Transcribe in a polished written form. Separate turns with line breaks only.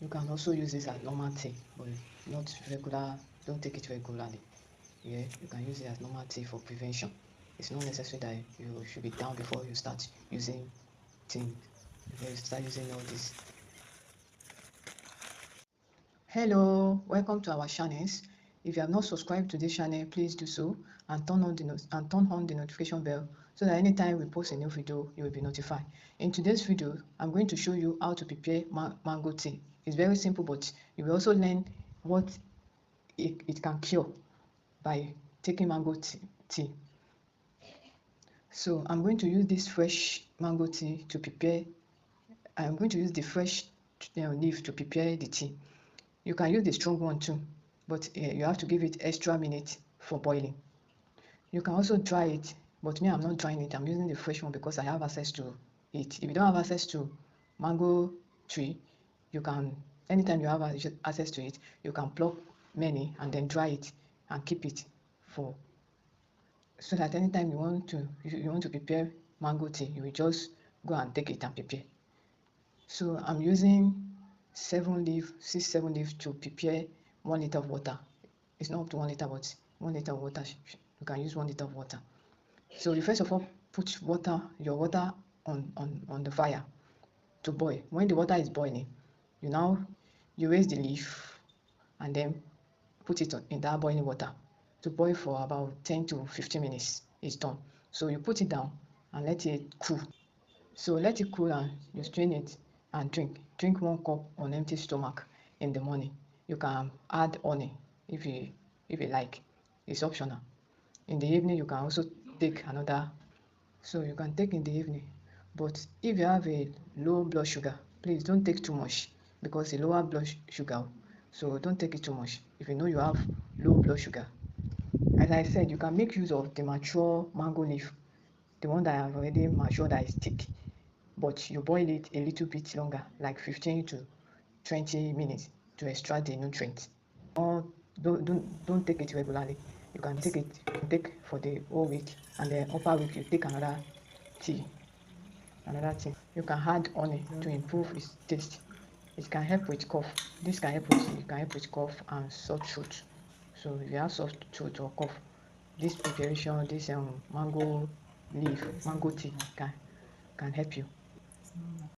You can also use this as normal tea, but not regular. Don't take it regularly. Yeah, you can use it as normal tea for prevention. It's not necessary that you should be down before you start using things. Before you start using all this. Hello, welcome to our channels. If you have not subscribed to this channel, please do so and turn on the notification bell so that anytime we post a new video, you will be notified. In today's video, I'm going to show you how to prepare mango tea. It's very simple, but you will also learn what it can cure by taking mango tea. So I'm going to use this fresh mango tea to prepare. I'm going to use the fresh leaf to prepare the tea. You can use the strong one too, but you have to give it extra minutes for boiling. You can also dry it, but me, I'm not drying it. I'm using the fresh one because I have access to it. If you don't have access to mango tree, you can, anytime you have access to it, you can pluck many and then dry it and keep it for, so that anytime you want to prepare mango tea, you will just go and take it and prepare. So I'm using 7 leaf to prepare 1 liter of water. It's not up to 1 liter, but 1 liter of water. You can use 1 liter of water. So you first of all put your water on the fire to boil. When the water is boiling, you raise the leaf and then put it in that boiling water to boil for about 10 to 15 minutes. It's done. So you put it down and let it cool. So let it cool and you strain it and drink. Drink 1 cup on empty stomach in the morning. You can add honey if you like. It's optional. In the evening, you can also take another. So you can take in the evening. But if you have a low blood sugar, please don't take too much because it lower blood sugar. So don't take it too much if you know you have low blood sugar. As I said, you can make use of the mature mango leaf, the one that have already matured that is thick, but you boil it a little bit longer, like 15 to 20 minutes to extract the nutrients. Or don't take it regularly. You can take for the whole week, and the upper week you take another tea. You can add honey to improve its taste. It can help with cough. It can help with cough and sore throat. So if you have sore throat or cough, this preparation, this mango tea can help you.